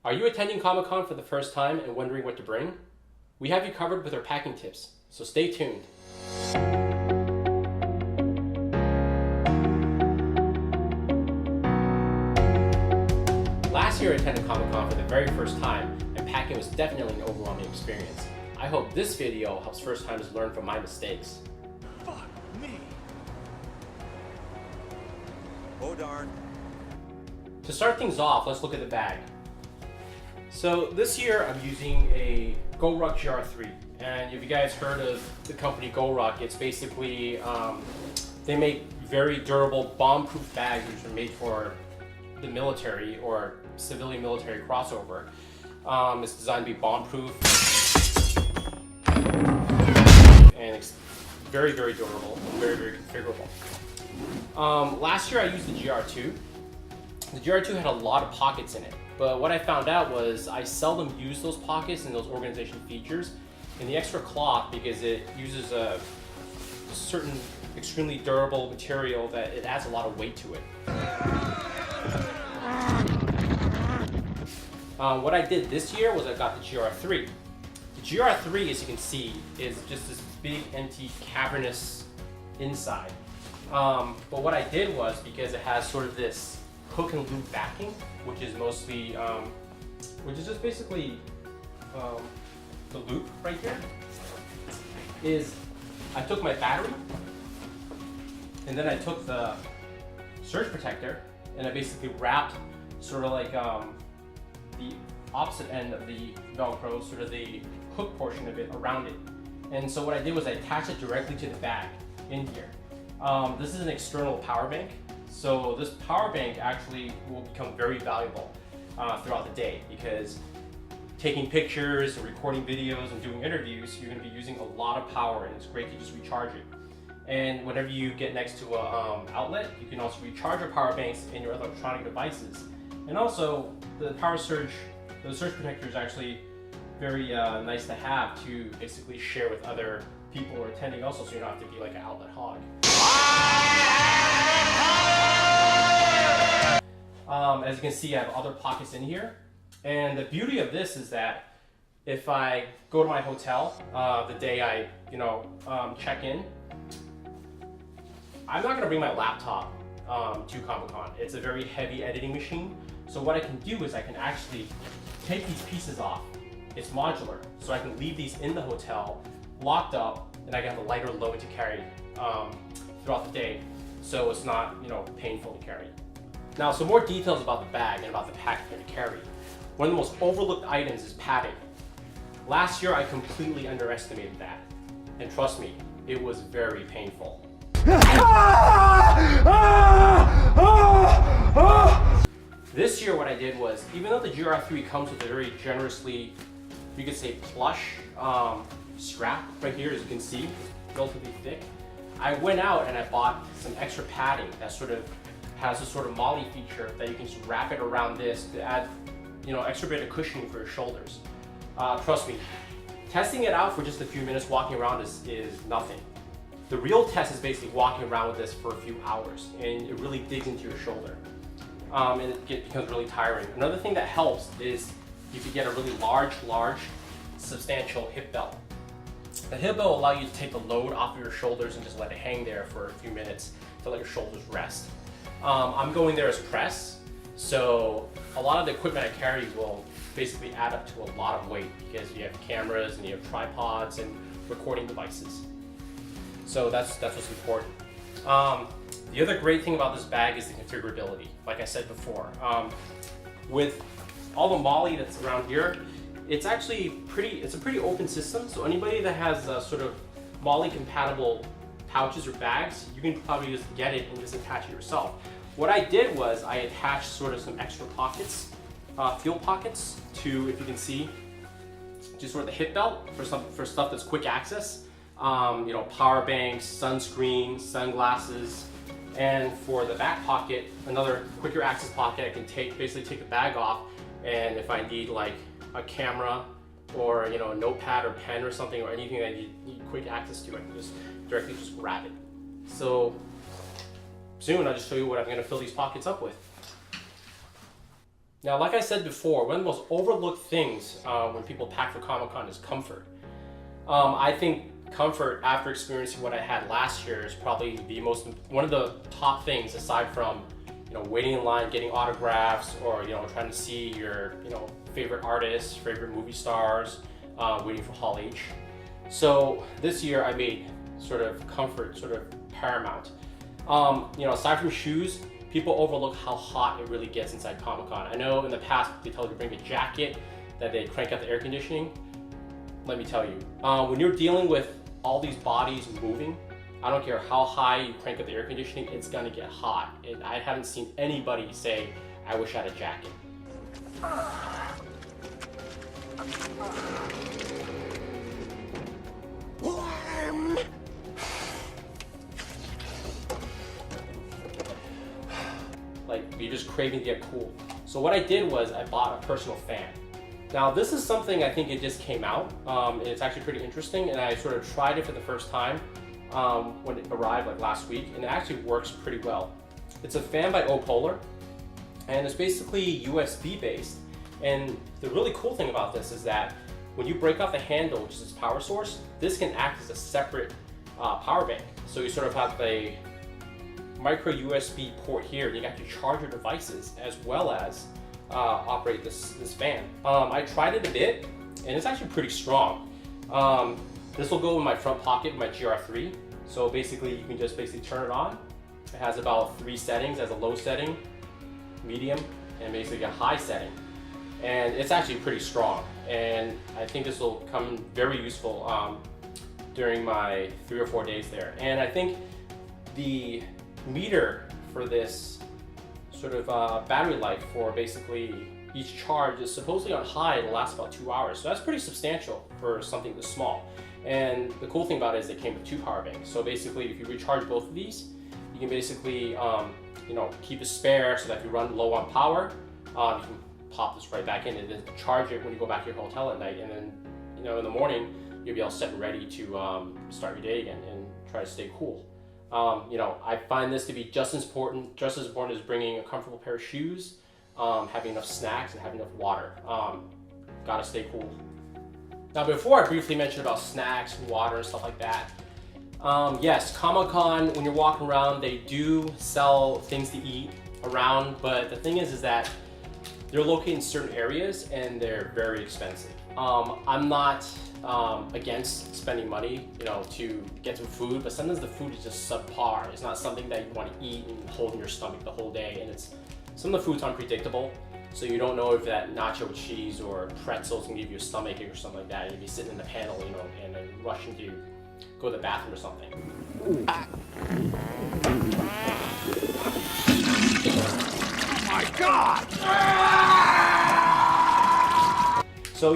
Are you attending Comic-Con for the first time and wondering what to bring? We have you covered with our packing tips, so stay tuned. Last year I attended Comic-Con for the very first time, and packing was definitely an overwhelming experience. I hope this video helps first-timers learn from my mistakes. Fuck me. Oh darn. To start things off, let's look at the bag. So this year I'm using a GoRuck GR3, and if you guys heard of the company GoRuck, it's basically they make very durable bomb-proof bags which are made for the military or civilian military crossover. It's designed to be bomb-proof and it's very, very durable and very, very configurable. Last year I used the GR2. The GR2 had a lot of pockets in it, but what I found out was I seldom use those pockets and those organization features and the extra cloth because it uses a certain extremely durable material that it adds a lot of weight to it. What I did this year was I got the GR3. The GR3, as you can see, is just this big, empty, cavernous inside. But what I did was, because it has sort of this hook and loop backing, which is mostly, which is just basically the loop right here, is I took my battery, and then I took the surge protector, and I basically wrapped sort of like the opposite end of the Velcro, sort of the hook portion of it around it. And so what I did was I attached it directly to the bag in here. This is an external power bank. So this power bank actually will become very valuable throughout the day because taking pictures and recording videos and doing interviews, you're going to be using a lot of power, and it's great to just recharge it. And whenever you get next to an outlet, you can also recharge your power banks in your electronic devices. And also, the surge protector is actually very nice to have to basically share with other people who are attending also, so you don't have to be like an outlet hog. As you can see, I have other pockets in here. And the beauty of this is that if I go to my hotel the day I check in, I'm not going to bring my laptop to Comic-Con. It's a very heavy editing machine. So what I can do is I can actually take these pieces off. It's modular, so I can leave these in the hotel, locked up, and I can have a lighter load to carry throughout the day, so it's not painful to carry. Now, some more details about the bag and about the pack you're going to carry. One of the most overlooked items is padding. Last year, I completely underestimated that, and trust me, it was very painful. This year what I did was, even though the GR3 comes with a very generously, you could say plush strap right here, as you can see, relatively thick, I went out and I bought some extra padding that sort of has a sort of molly feature that you can just wrap it around this to add extra bit of cushioning for your shoulders. Trust me, testing it out for just a few minutes walking around is nothing. The real test is basically walking around with this for a few hours, and it really digs into your shoulder. And it becomes really tiring. Another thing that helps is you can get a really large, substantial hip belt. The hip belt will allow you to take the load off of your shoulders and just let it hang there for a few minutes to let your shoulders rest. I'm going there as press, so a lot of the equipment I carry will basically add up to a lot of weight because you have cameras and you have tripods and recording devices. So that's what's important. The other great thing about this bag is the configurability. Like I said before, with all the molly that's around here, it's a pretty open system. So anybody that has sort of molly compatible pouches or bags, you can probably just get it and just attach it yourself. What I did was I attached sort of some extra pockets, fuel pockets to, if you can see, just sort of the hip belt for stuff that's quick access. Power banks, sunscreen, sunglasses, and for the back pocket, another quicker access pocket. I can basically take the bag off, and if I need like a camera or a notepad or pen or something or anything that I need quick access to, I can just directly grab it. So soon I'll just show you what I'm going to fill these pockets up with. Now, like I said before, one of the most overlooked things when people pack for Comic-Con is comfort. I think comfort, after experiencing what I had last year, is probably one of the top things, aside from waiting in line, getting autographs, or trying to see your favorite artists, favorite movie stars, waiting for Hall H. So this year I made sort of comfort sort of paramount. Aside from shoes, people overlook how hot it really gets inside Comic-Con. I know in the past they tell you to bring a jacket, that they crank out the air conditioning. Let me tell you, when you're dealing with all these bodies moving, I don't care how high you crank up the air conditioning, it's gonna get hot. And I haven't seen anybody say, I wish I had a jacket. Like, you're just craving to get cool. So what I did was I bought a personal fan. Now this is something I think it just came out, and it's actually pretty interesting, and I sort of tried it for the first time when it arrived like last week, and it actually works pretty well. It's a fan by Opolar, and it's basically USB based. And the really cool thing about this is that when you break off the handle, which is its power source, this can act as a separate power bank. So you sort of have a micro USB port here, and you got to charge your devices as well as operate this fan. I tried it a bit, and it's actually pretty strong. This will go in my front pocket with my GR3. So basically, you can just turn it on. It has about 3 settings: as a low setting, medium, and basically a high setting. And it's actually pretty strong. And I think this will come very useful during my 3 or 4 days there. And I think the meter for this sort of battery life for basically each charge is supposedly on high. It'll last about 2 hours. So that's pretty substantial for something this small. And the cool thing about it is it came with 2 power banks. So basically, if you recharge both of these, you can basically keep a spare so that if you run low on power, you can pop this right back in and then charge it when you go back to your hotel at night. And then in the morning, you'll be all set and ready to start your day again and try to stay cool. I find this to be just as important as bringing a comfortable pair of shoes, having enough snacks, and having enough water. Gotta stay cool. Now, before I briefly mentioned about snacks, water, and stuff like that, yes, Comic-Con, when you're walking around, they do sell things to eat around, but the thing is that they're located in certain areas and they're very expensive. I'm not against spending money, to get some food, but sometimes the food is just subpar. It's not something that you want to eat and hold in your stomach the whole day, and some of the food's unpredictable, so you don't know if that nacho cheese or pretzels can give you a stomachache or something like that, and you'd be sitting in the panel, and then rushing to go to the bathroom or something. Oh my God! So,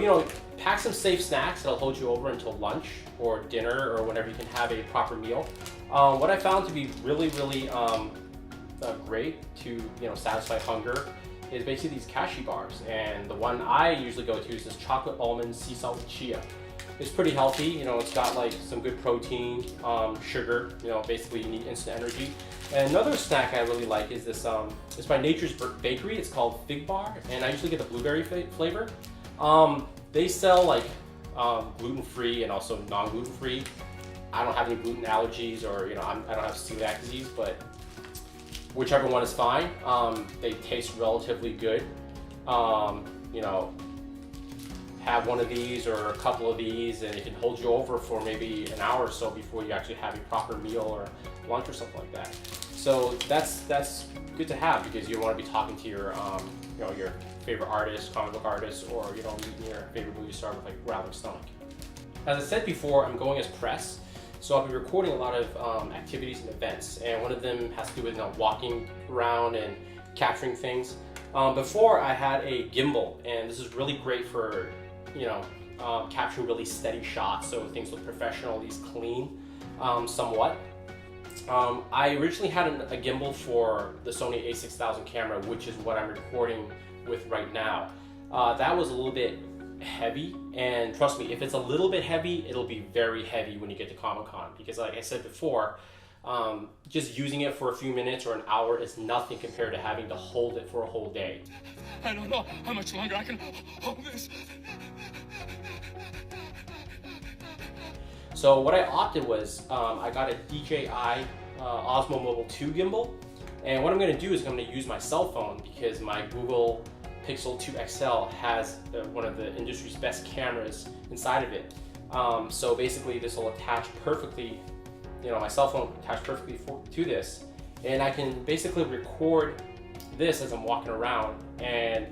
pack some safe snacks that'll hold you over until lunch or dinner or whenever you can have a proper meal. What I found to be really, really great to satisfy hunger is basically these cashew bars. And the one I usually go to is this chocolate almond sea salt with chia. It's pretty healthy. It's got like some good protein, sugar. Basically you need instant energy. And another snack I really like is this. It's by Nature's Bakery. It's called Fig Bar, and I usually get the blueberry flavor. They sell like gluten-free and also non-gluten-free. I don't have any gluten allergies, or I don't have celiac disease, but whichever one is fine. They taste relatively good. Have one of these or a couple of these, and it can hold you over for maybe an hour or so before you actually have a proper meal or lunch or something like that. So that's good to have, because you want to be talking to your your favorite artist, comic book artist, or meeting your favorite movie star with like growling stomach. As I said before, I'm going as press, so I'll be recording a lot of activities and events, and one of them has to do with walking around and capturing things. Before I had a gimbal, and this is really great for capturing really steady shots, so things look professional, at least clean, somewhat. I originally had a gimbal for the Sony a6000 camera, which is what I'm recording with right now. That was a little bit heavy, and trust me, if it's a little bit heavy, it'll be very heavy when you get to Comic-Con, because like I said before, Just using it for a few minutes or an hour is nothing compared to having to hold it for a whole day. I don't know how much longer I can hold this. So what I opted was, I got a DJI Osmo Mobile 2 gimbal. And what I'm gonna do is I'm gonna use my cell phone because my Google Pixel 2 XL has one of the industry's best cameras inside of it. So basically this will attach perfectly, my cell phone attached perfectly to this. And I can basically record this as I'm walking around. And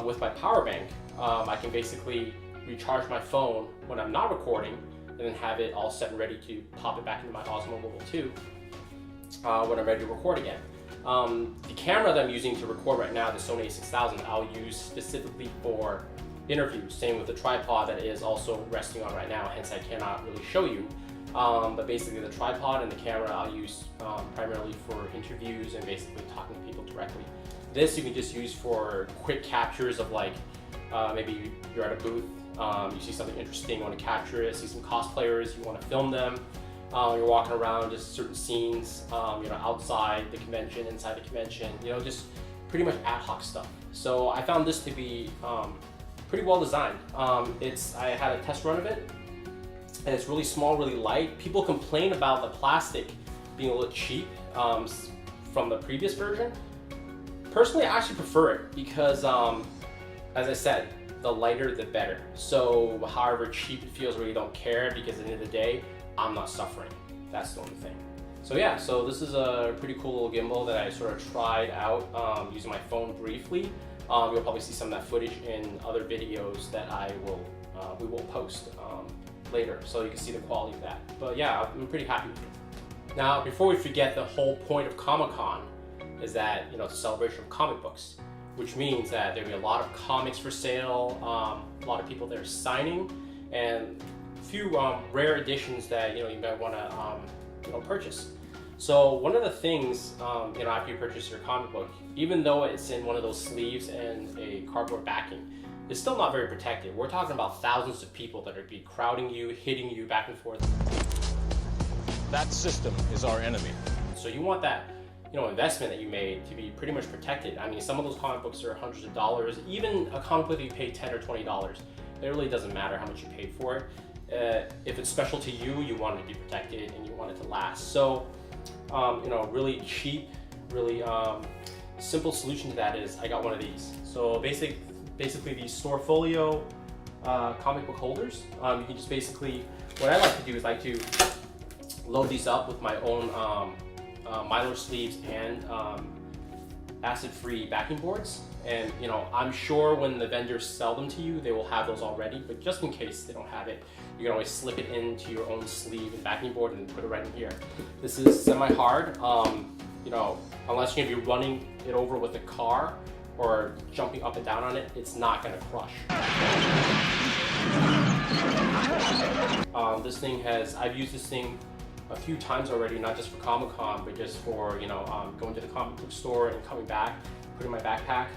with my power bank, I can basically recharge my phone when I'm not recording and then have it all set and ready to pop it back into my Osmo Mobile 2 when I'm ready to record again. The camera that I'm using to record right now, the Sony a6000, I'll use specifically for interviews. Same with the tripod that is also resting on right now, hence I cannot really show you. But basically the tripod and the camera I'll use primarily for interviews and basically talking to people directly. This you can just use for quick captures of like, maybe you're at a booth, you see something interesting, you want to capture it, see some cosplayers, you want to film them. You're walking around, just certain scenes, outside the convention, inside the convention, just pretty much ad hoc stuff. So I found this to be pretty well designed. I had a test run of it, and it's really small, really light. People complain about the plastic being a little cheap from the previous version. Personally, I actually prefer it because, as I said, the lighter the better. So however cheap it feels, really don't care because at the end of the day, I'm not suffering. That's the only thing. So yeah, so this is a pretty cool little gimbal that I sort of tried out using my phone briefly. You'll probably see some of that footage in other videos that we will post later, so you can see the quality of that. But yeah, I'm pretty happy with it. Now, before we forget, the whole point of Comic-Con is that it's a celebration of comic books, which means that there'll be a lot of comics for sale, a lot of people there signing, and a few rare editions that you might want to purchase. So one of the things after you purchase your comic book, even though it's in one of those sleeves and a cardboard backing, it's still not very protected. We're talking about thousands of people that are be crowding you, hitting you back and forth. That system is our enemy. So you want that investment that you made to be pretty much protected. I mean, some of those comic books are hundreds of dollars. Even a comic book that you pay $10 or $20, it really doesn't matter how much you paid for it. If it's special to you, you want it to be protected and you want it to last. So, really cheap, really simple solution to that is I got one of these. So basically these Storefolio comic book holders. You can just basically, what I like to do is like to load these up with my own mylar sleeves and acid-free backing boards. And I'm sure when the vendors sell them to you, they will have those already, but just in case they don't have it, you can always slip it into your own sleeve and backing board and put it right in here. This is semi-hard, unless you're gonna be running it over with a car or jumping up and down on it, it's not gonna crush. I've used this thing a few times already, not just for Comic-Con, but just for, going to the comic book store and coming back, putting my backpack,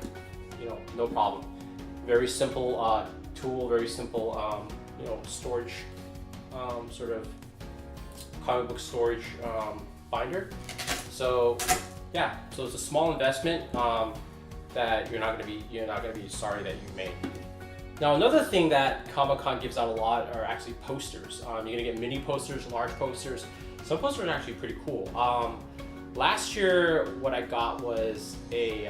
no problem. Very simple tool, very simple, storage, sort of comic book storage binder. So yeah, so it's a small investment that you're not gonna be sorry that you made. Now, another thing that Comic-Con gives out a lot are actually posters. You're gonna get mini posters, large posters. Some posters are actually pretty cool. Last year, what I got was a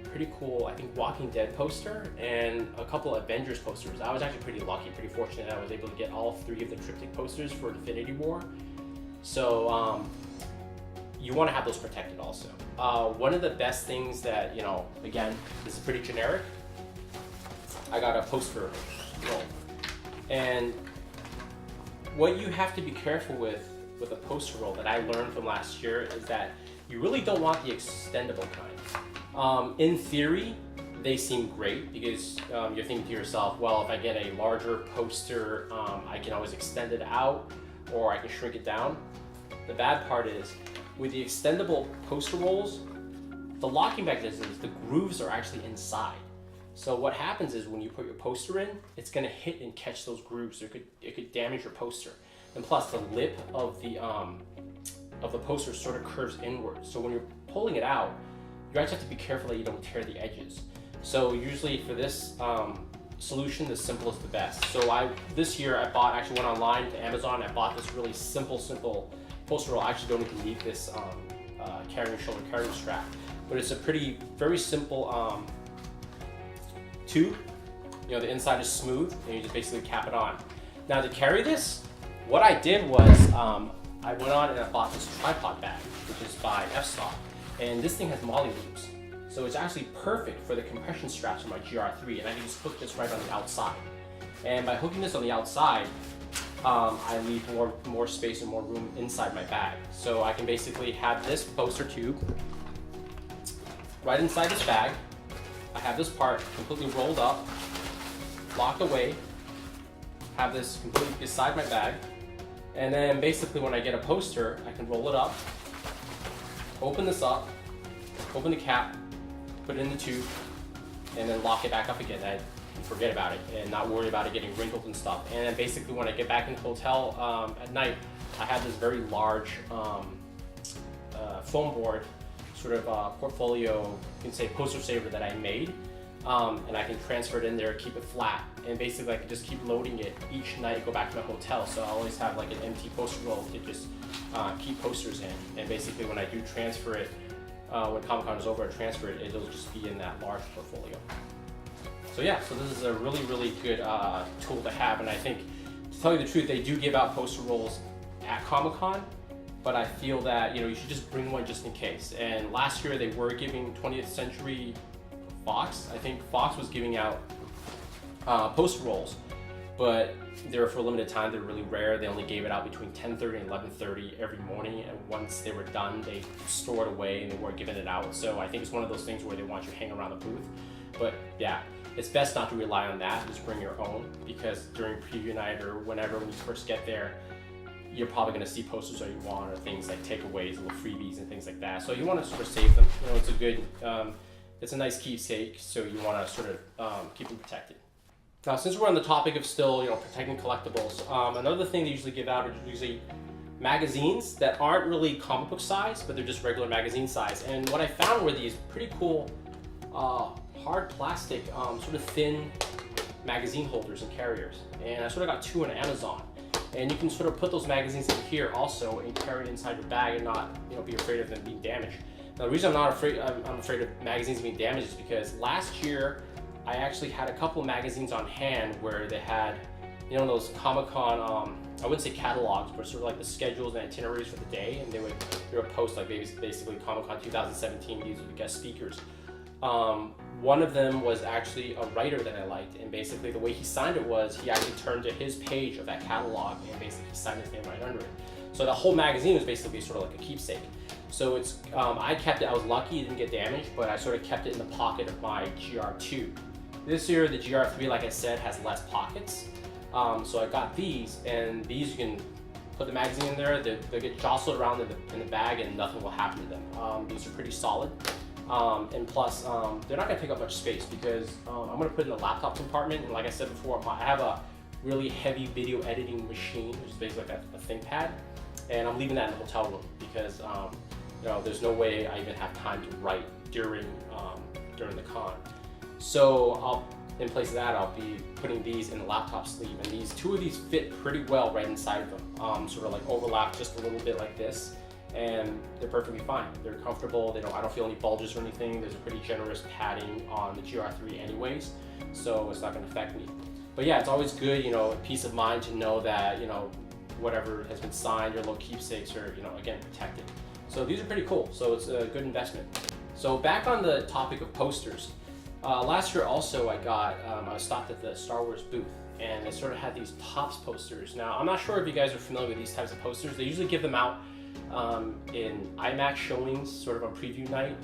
pretty cool, I think, Walking Dead poster and a couple Avengers posters. I was actually pretty lucky, pretty fortunate that I was able to get all 3 of the triptych posters for Infinity War. So you want to have those protected also. One of the best things that, again, this is pretty generic. I got a poster roll. And what you have to be careful with a poster roll that I learned from last year is that you really don't want the extendable kind. In theory, they seem great because you're thinking to yourself, well, if I get a larger poster, I can always extend it out or I can shrink it down. The bad part is, with the extendable poster rolls, the locking mechanism is the grooves are actually inside. So what happens is when you put your poster in, it's gonna hit and catch those grooves. It could damage your poster. And plus the lip of the of the poster sort of curves inward. So when you're pulling it out, you actually have to be careful that you don't tear the edges. So usually for this solution, the simplest the best. So this year I went online to Amazon. I bought this really simple poster roll. I actually don't even need this shoulder carrying strap, but it's a very simple tube. You know, the inside is smooth, and you just basically cap it on. Now to carry this, what I did was I went on and I bought this tripod bag, which is by F-Stock, and this thing has MOLLE loops. So it's actually perfect for the compression straps for my GR3, and I can just hook this right on the outside. And by hooking this on the outside, I leave more space and more room inside my bag. So I can basically have this poster tube right inside this bag. I have this part completely rolled up, locked away, have this completely beside my bag, and then basically when I get a poster, I can roll it up, open this up, open the cap, put it in the tube, and then lock it back up again. I forget about it and not worry about it getting wrinkled and stuff. And then basically when I get back in the hotel at night, I have this very large foam board, sort of portfolio, you can say poster saver that I made. And I can transfer it in there, keep it flat, and basically I can just keep loading it each night, go back to my hotel. So I always have like an empty poster roll to just keep posters in. And basically when I do transfer it, when Comic-Con is over and transfer it, it'll just be in that large portfolio. So yeah, so this is a really, really good tool to have. And I think, to tell you the truth, they do give out poster rolls at Comic-Con, but I feel that, you know, you should just bring one just in case. And last year they were giving 20th Century Fox. I think Fox was giving out poster rolls, but they were for a limited time. They're really rare. They only gave it out between 10:30 and 11:30 every morning, and once they were done, they stored away and they weren't giving it out. So I think it's one of those things where they want you to hang around the booth. But yeah, it's best not to rely on that. Just bring your own, because during preview night or when you first get there, you're probably going to see posters that you want, or things like takeaways, little freebies and things like that. So you want to sort of save them. You know, it's a good it's a nice keepsake, so you want to sort of keep them protected. Now, since we're on the topic of still, you know, protecting collectibles, another thing they usually give out are usually magazines that aren't really comic book size, but they're just regular magazine size. And what I found were these pretty cool hard plastic, sort of thin magazine holders and carriers. And I sort of got 2 on Amazon. And you can sort of put those magazines in here also and carry it inside your bag and not, you know, be afraid of them being damaged. Now, the reason I'm afraid of magazines being damaged is because last year I actually had a couple of magazines on hand where they had, you know, those Comic-Con, I wouldn't say catalogs, but sort of like the schedules and itineraries for the day, and they would post like basically Comic-Con 2017, these were the guest speakers. One of them was actually a writer that I liked, and basically the way he signed it was he actually turned to his page of that catalog and basically signed his name right under it. So the whole magazine was basically sort of like a keepsake. So it's, I kept it, I was lucky it didn't get damaged, but I sort of kept it in the pocket of my GR2. This year, the GR3, like I said, has less pockets. So I got these, and these you can put the magazine in there, they'll get jostled around in the bag and nothing will happen to them. These are pretty solid. And plus, they're not gonna take up much space because I'm gonna put it in the laptop compartment, and like I said before, I have a really heavy video editing machine, which is basically like a ThinkPad, and I'm leaving that in the hotel room because you know, there's no way I even have time to write during the con. So in place of that, I'll be putting these in the laptop sleeve, and 2 of these fit pretty well right inside of them, sort of like overlap just a little bit like this, and they're perfectly fine. They're comfortable. I don't feel any bulges or anything. There's a pretty generous padding on the GR3 anyways, so it's not going to affect me. But yeah, it's always good, you know, peace of mind to know that, you know, whatever has been signed, your little keepsakes are, you know, again, protected. So these are pretty cool. So it's a good investment. So back on the topic of posters. Last year also I was stopped at the Star Wars booth, and they sort of had these Topps posters. Now, I'm not sure if you guys are familiar with these types of posters. They usually give them out in IMAX showings, sort of on preview night.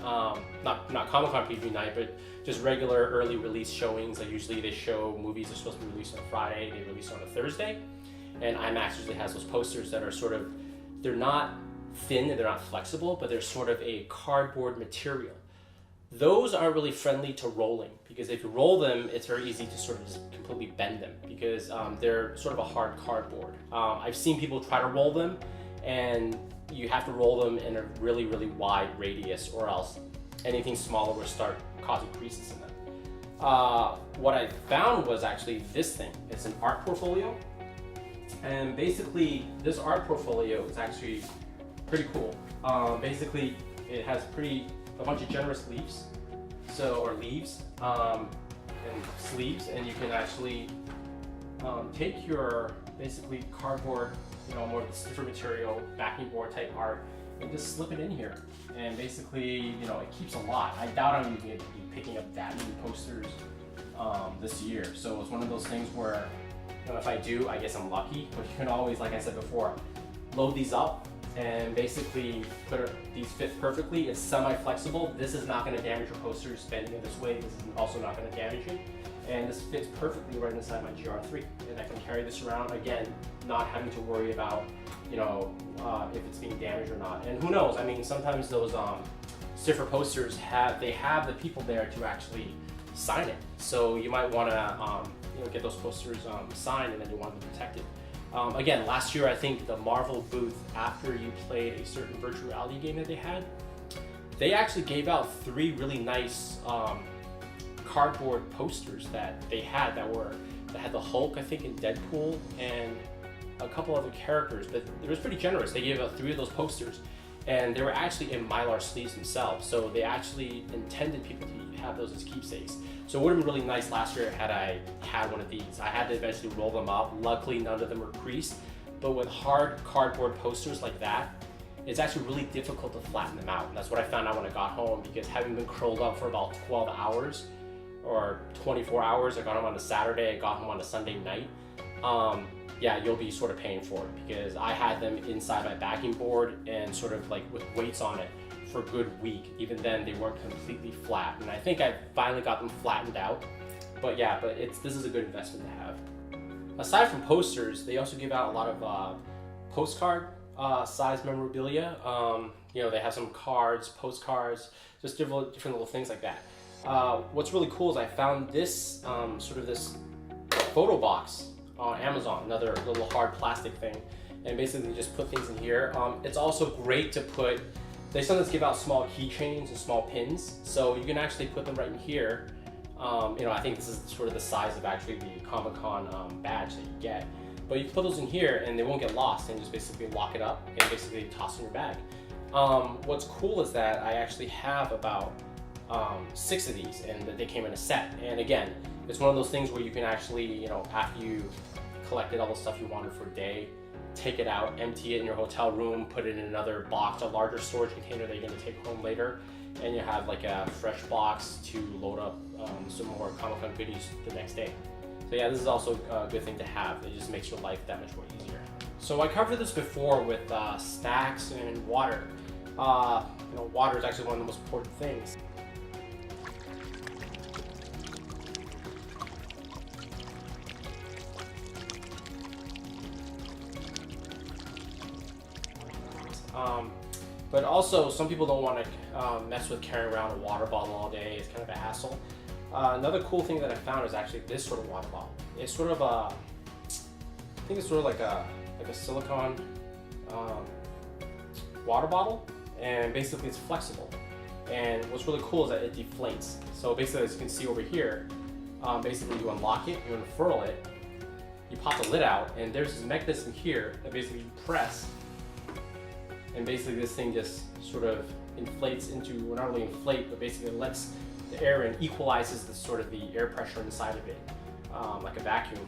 Not Comic-Con preview night, but just regular early release showings. Like usually they show movies that are supposed to be released on Friday, they release on a Thursday. And IMAX usually has those posters that are sort of, they're not thin and they're not flexible, but they're sort of a cardboard material. Those aren't really friendly to rolling, because if you roll them, it's very easy to sort of just completely bend them, because they're sort of a hard cardboard. I've seen people try to roll them, and you have to roll them in a really, really wide radius, or else anything smaller will start causing creases in them. What I found was actually this thing. It's an art portfolio. And basically, this art portfolio is actually pretty cool. Basically, it has a bunch of generous leaves, or leaves, and sleeves, and you can actually take your basically cardboard, more of the stiffer material, backing board type art, and just slip it in here. And basically, it keeps a lot. I doubt I'm going to be picking up that many posters this year. So it's one of those things where, if I do, I guess I'm lucky. But you can always, like I said before, load these up and basically these fit perfectly. It's semi-flexible. This is not going to damage your posters bending it this way. This is also not going to damage it. And this fits perfectly right inside my GR3. And I can carry this around, again, not having to worry about, if it's being damaged or not. And who knows, I mean, sometimes those stiffer posters have the people there to actually sign it. So you might want to get those posters signed, and then you want them protected. Again, last year I think the Marvel booth, after you played a certain virtual reality game that they actually gave out 3 really nice cardboard posters that they had that had the Hulk, I think, and Deadpool, and a couple other characters. But it was pretty generous. They gave out 3 of those posters, and they were actually in Mylar sleeves themselves. So they actually intended people to have those as keepsakes. So it would have been really nice last year had I had one of these. I had to eventually roll them up. Luckily, none of them were creased. But with hard cardboard posters like that, it's actually really difficult to flatten them out. And that's what I found out when I got home, because having been curled up for about 12 hours or 24 hours, I got home on a Saturday, I got home on a Sunday night. Yeah, you'll be sort of paying for it, because I had them inside my backing board and sort of like with weights on it for a good week. Even then, they weren't completely flat, and I think I finally got them flattened out. But yeah, this is a good investment to have. Aside from posters, they also give out a lot of postcard size memorabilia. They have some cards, postcards, just different little things like that. What's really cool is I found this this photo box on Amazon, another little hard plastic thing, and basically just put things in here. It's also great to put, they sometimes give out small keychains and small pins, so you can actually put them right in here. I think this is sort of the size of actually the Comic-Con badge that you get, but you can put those in here and they won't get lost, and just basically lock it up and basically toss in your bag. What's cool is that I actually have about 6 of these, and they came in a set. And again, it's one of those things where you can actually, after you collected all the stuff you wanted for a day, take it out, empty it in your hotel room, put it in another box, a larger storage container that you're going to take home later, and you have like a fresh box to load up some more Comic-Con goodies the next day. So yeah, this is also a good thing to have. It just makes your life that much more easier. So I covered this before with snacks and water. Water is actually one of the most important things. But also, some people don't want to mess with carrying around a water bottle all day. It's kind of a hassle. Another cool thing that I found is actually this sort of water bottle. It's sort of I think it's sort of like a silicone water bottle, and basically it's flexible. And what's really cool is that it deflates. So basically, as you can see over here, basically you unlock it, you unfurl it, you pop the lid out, and there's this mechanism here that basically you press, and basically this thing just sort of inflates into, well, not only inflate, but basically lets the air in, equalizes the air pressure inside of it, like a vacuum,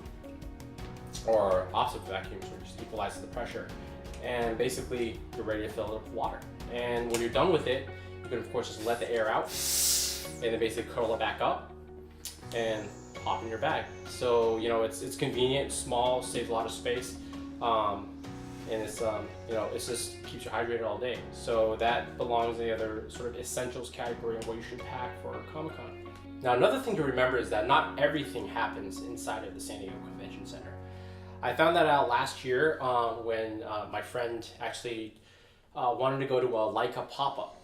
or opposite vacuum, so it just equalizes the pressure. And basically you're ready to fill it up with water. And when you're done with it, you can of course just let the air out, and then basically curl it back up and pop in your bag. So it's convenient, small, saves a lot of space. And it's it just keeps you hydrated all day. So that belongs in the other sort of essentials category of what you should pack for Comic-Con. Now, another thing to remember is that not everything happens inside of the San Diego Convention Center. I found that out last year when my friend actually wanted to go to a Leica pop-up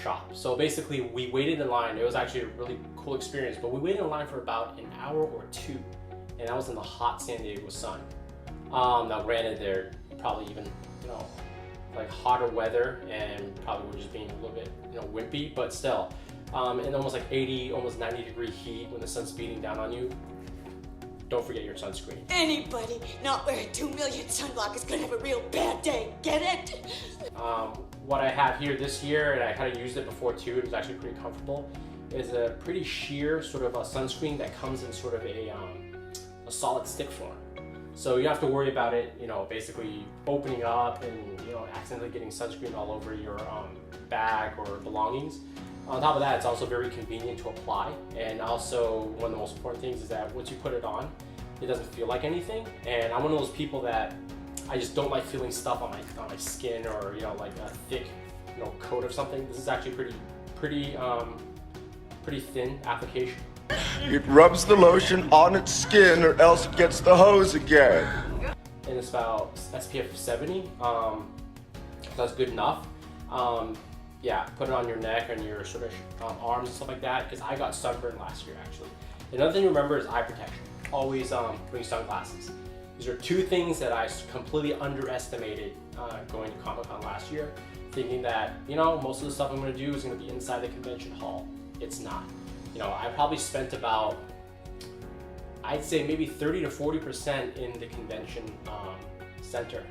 shop. So basically, we waited in line. It was actually a really cool experience, but we waited in line for about an hour or 2, and that was in the hot San Diego sun. Now, granted, they're probably even like hotter weather and probably we're just being a little bit, you know, wimpy, but still, in almost like 80, almost 90-degree heat when the sun's beating down on you, don't forget your sunscreen. Anybody not wearing 2 million sunblock is gonna have a real bad day, get it? What I have here this year, and I kind of used it before too, it was actually pretty comfortable, is a pretty sheer sort of a sunscreen that comes in sort of a solid stick form. So you don't have to worry about it, you know, basically opening up and, you know, accidentally getting sunscreen all over your bag or belongings. On top of that, it's also very convenient to apply. And also, one of the most important things is that once you put it on, it doesn't feel like anything. And I'm one of those people that I just don't like feeling stuff on my skin, or, you know, like a thick, you know, coat of something. This is actually pretty thin application. It rubs the lotion on its skin or else it gets the hose again. And it's about SPF 70. That's good enough. Yeah, put it on your neck and your sort of arms and stuff like that, because I got sunburned last year actually. Another thing to remember is eye protection. Always bring sunglasses. These are two things that I completely underestimated going to Comic-Con last year, thinking that, you know, most of the stuff I'm going to do is going to be inside the convention hall. It's not. You know, I probably spent about, I'd say maybe 30 to 40% in the convention center.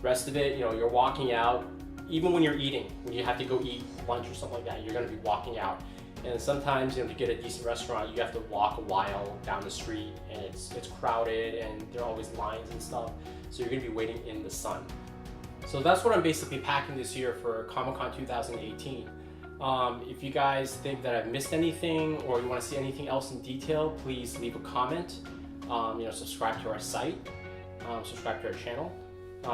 Rest of it, you know, you're walking out. Even when you're eating, when you have to go eat lunch or something like that, you're gonna be walking out. And sometimes, you know, to get a decent restaurant, you have to walk a while down the street, and it's crowded, and there are always lines and stuff. So you're gonna be waiting in the sun. So that's what I'm basically packing this year for Comic-Con 2018. If you guys think that I've missed anything, or you wanna see anything else in detail, please leave a comment. You know, subscribe to our site, subscribe to our channel.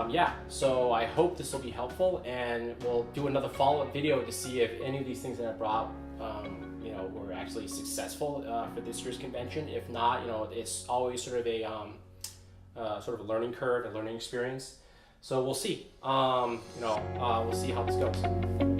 Yeah, so I hope this will be helpful, and we'll do another follow-up video to see if any of these things that I brought, you know, were actually successful for this year's convention. If not, you know, it's always sort of a learning curve, a learning experience. So we'll see. You know, we'll see how this goes.